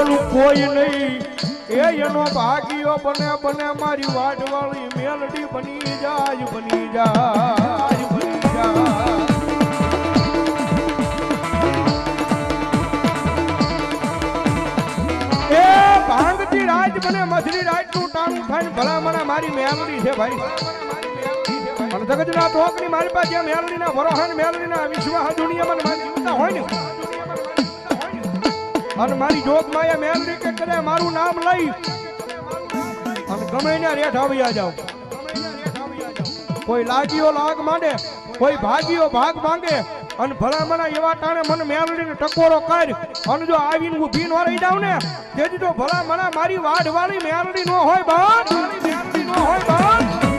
રાખેલું કોઈ નહીં એ એનો ભાગ્યો બને બને મારી વાટવાળી મેલડી બની જાય બની જાય બની જાય એ ભાંગતી રાજ બને મધરી રાજ નું ટાણું થાય ભલા મને મારી મેલડી છે ભાઈ અને જગતના ટોકની મારી પાસે મેલડીના વરોહન મેલડીના વિશ્વાસ દુનિયામાં મારી જીવતા હોય ને અને મારી જોગ માં મેલડી કે કરે મારું નામ લઈ અને ગમે ને રેઠ આવી જાવ કોઈ લાગીઓ લાગ માંડે કોઈ ભાગીઓ ભાગ માંગે અને ભલા મને એવા ટાણે મને મેલડીને ટકોરો કર અને જો આવીને ઊભી ન રહી જાવ ને તેથી તો ભલા મને મારી વાઢ વાળી મેલડી નો હોય બાપ મેલડી નો હોય બાપ